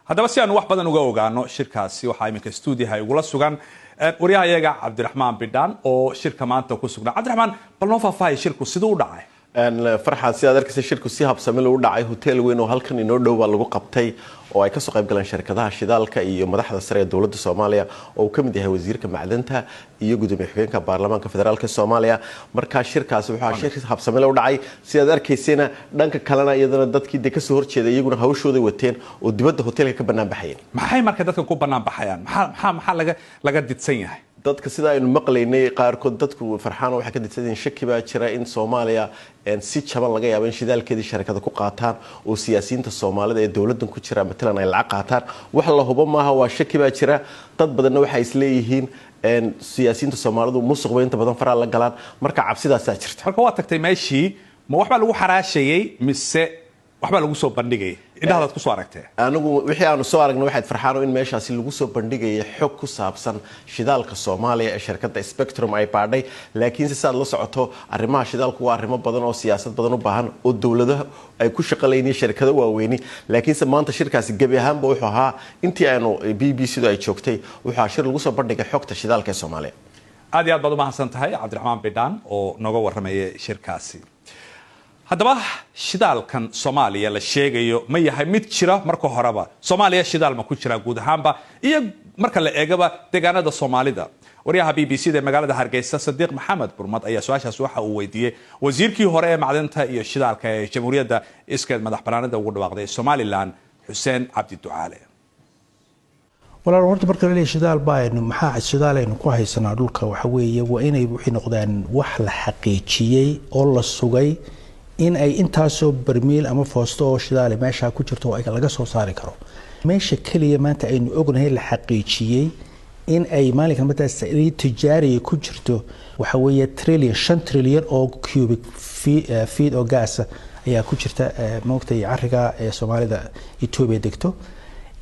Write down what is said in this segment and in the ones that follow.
haddaba si aanu wax badan uga ogaano shirkaasi waxaa iminka stuudiyaha igula sugan wariyaha iyaga Cabdiraxmaan Bidhaan oo shirka maanta ku sugnaa. Cabdiraxmaan, bal noo faahfaahi shirku siduu u dhacay. farxaad si aad arkaysa shirku si habsami loo dhacay hotel weyn oo halkan inoo dhow baa lagu qabtay oo ay ka soo qayb galeen shirkadaha shidaalka iyo madaxda sare ee dawladda Soomaaliya oo ka mid yahay wasiirka macdanta iyo gudoomiye xigeenka baarlamaanka federaalka Soomaaliya. marka shirkaas wuxuu shir habsami loo dhacay si aad arkaysina dhanka kalena iyadana dadkii ka soo horjeeday iyaguna hawshooda wateen oo dibadda hotelka ka banaan baxayeen. maxay marka dadka ku banaan baxayaan? maxaa laga didsan yahay? dadka sida aynu maqlaynay qaarkood dadku farxaan waxa ka didsadeen shaki baa jira in Soomaaliya si jaban laga yaabo in shidaalkeedii shirkada ku qaataan oo siyaasiyiinta Soomaalida ee dawladdan ku jira matalan ay lacag qaataan wax la hubo maaha waa shaki baa jira. dad badan waxa ay isleeyihiin siyaasiyiinta Soomaalidu musuq weynta badan faraa la galaan marka cabsidaas ay jirta. marka waa tagtay meeshii ma waxba lagu xaraashayay mise waxba lagu soo bandhigay indhahaad ku soo aragtay? anigu wixii aanu soo aragnay waxaad farxaan in meeshaasi lagu soo bandhigay xog ku saabsan shidaalka Soomaaliya ee shirkadda Spectrum ay baadhay laakiin si saad la socoto arrimaha shidaalku waa arrimo badan oo siyaasad badan u baahan oo dawladaha ay ku shaqaleeyeen shirkado waaweyn laakiin maanta shirkaasi gabi ahaanba wuxuu ahaa intii aanu BBC-du ay joogtay wuxuu shir lagu soo bandhigay xogta shidaalka ee Soomaaliya. aad iyo aad baad u mahadsan tahay Cabdiraxmaan Bidhaan oo nooga warramayay shirkaasi. haddaba shidaalkan Soomaaliya la sheegayo ma yahay mid jira marka horeba? Soomaaliya shidaal ma ku jira guud ahaanba iyo marka la eegaba deegaanada Soomaalida? wariyaha BBC-da magaalada Hargeysa Sadiq Maxamed Burmad ayaa su'aashaas waxa uu weydiiyay wasiirkii hore ee macdanta iyo shidaalka ee Jamhuuriyadda iskeed madaxbannaanida ugu dhawaaqday Somaliland Xuseen Cabdi Ducaale. walaal horta marka la leeyahay shidaal baaynu maxaa shidaal aynu ku haysanaa dhulka waxa weeye waa inay wixii noqdaan wax la xaqiijiyay oo la sugay in ay intaasoo barmiil ama foosto oo shidaal meesha ku jirto oo ay laga soo saari karo. meesha kaliya maanta aynu ognahay la xaqiijiyay in ay maalinkan maanta tijaari ku jirto waxa weeye $5 trillion oo cubic feet oo gas ayaa ku jirta moogtay cariga ee Soomaalida Itoobiya degto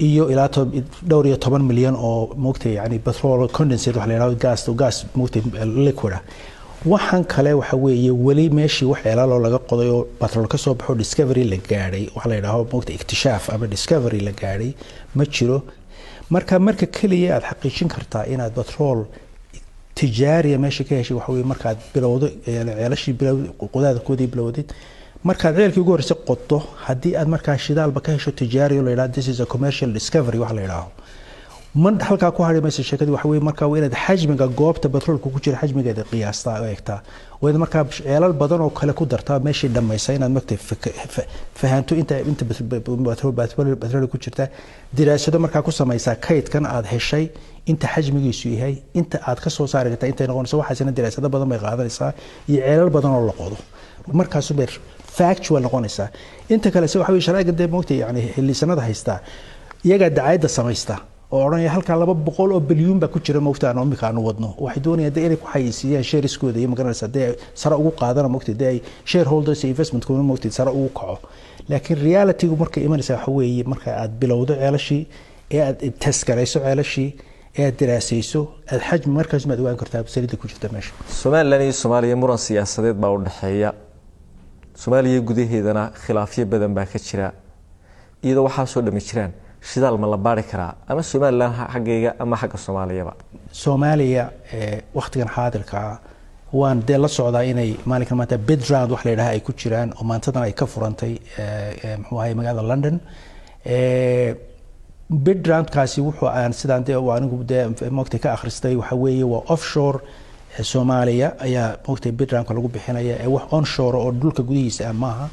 iyo ilaa dhowr iyo 10 milyan oo moogtay yani petrol condensate wax la yiraahdo gas moogtay liquid waxaan kale waxa weeye wali meeshii wax eelalo laga qoday oo petrol ka soo baxo discovery la gaaray wax la yiraahdo moogtay iktishaaf ama discovery la gaaray ma jiro. marka kaliya aad xaqiijin kartaa inaad petrol tijaariya meesha ka heshay waxa weeye markaad bilowdo ceelashii qodaadkoodii bilowdid markaad ceelkii ugu horreysay qodo haddii aad markaa shidaalba ka hesho tijaariyo la yiraahdo this is a commercial discovery wax la yiraahdo man halka ku harimaysa sheekadu waxa weeye marka waa inaad xajmiga goobta petrolka ku jira xajmigeeda qiyaastaa oo eegtaa waa marka ceelal badan oo kale ku dartaa meeshii dhamaysa inaad magtay fahanto inta petrol ku jirta diraasado marka ku samaysaa kaydkan aad heshay inta xajmigiisu yahay inta aad ka soo saari kartaa inta noqonaysa waxaasina diraasado badan bay qaadanaysaa iyo ceelal badan oo la qodo markaas bay factual noqonaysaa. inta kale waxa weeye sharciga moogtay yani liisanada haysta iyaga dacaayada samaysta oo oranaya halka 200 oo bilyan ba ku jira moogtaan oo imika aanu wadno waxay doonayaan inay ku xayisiiyaan shareeskooda iyo magaranaysa dee sare ugu qaadana moogtay dee shareholders investment kuma moogtay sare ugu kaco laakiin reality-gu markay imanaysa waxa weeye marka aad bilowdo ceelashii ee aad test garayso ceelashii ee aad daraasayso aad xajmi markaas ma ogaan kartaa salida ku jirta meesha. Soomaaliland iyo Soomaaliya muran siyaasadeed baa u dhaxeeya. Soomaaliya gudaheedana khilaafyo badan baa ka jira iyadoo waxa soo dhami jiraan shidaal ma la baari karaa ama Soomaaliland xageega ama xagga Soomaaliyaba? Soomaaliya waqtigan xaadirka waan de la socdaa inay maalinkan maanta bid round wax la yiraahdo ay ku jiraan oo maantadan ay ka furantay muxuu ahay magaalada London. bid round kaasi wuxuu aan sidaan de anigu de moogtay ka akhristay waxa weeye waa offshore Soomaaliya ayaa moogtay bid round ka lagu bixinaya wax onshore oo dhulka gudihiisa ah maaha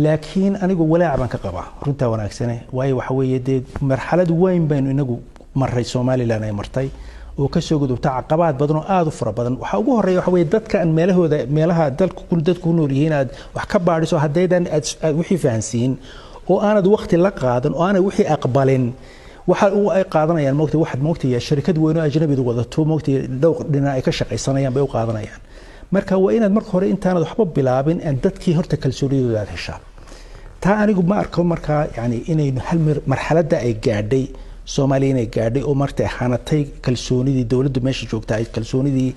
laakiin anigu walaac baan ka qabaa runta wanaagsan waayo waxa weeye de marxalad weyn baynu inagu maray Soomaaliland ay martay oo ka soo gudubtay caqabad badan oo aad u fara badan. waxa ugu horeeya waxa weeye dadka aan meelaha dalku ku nool yihiin aad wax ka baadhiso haddaydan aad wixii fahansiin oo aanad waqti la qaadan oo aanad wixii aqbalin waxa uu ay qaadanayaan moogtay waxad moogtay shirkad weyn oo ajnabidu wadato moogtay dhowr dhinac ay ka shaqaysanayaan bay u qaadanayaan. marka waa inaad marka hore intaanad waxba bilaabin aan dadkii horta kalsoonidooda aad heshaa. taa anigu ma arko marka yani inaynu hal marxaladda ay gaadhay Soomaaliya inay gaadhay oo martay hanatay kalsoonidii dawladda meesha joogta ay kalsoonidii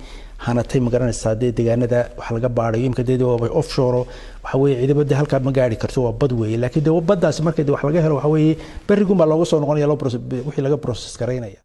hanatay magaranaysaa deegaanada waxa laga baarayo imka waa offshore waxa weeye ciidamada halka ma gaari karto waa bad weeye laakiin baddaas markay wax laga helo waxa weeye barigu ma looga soo noqonaya wixii laga process gareynaya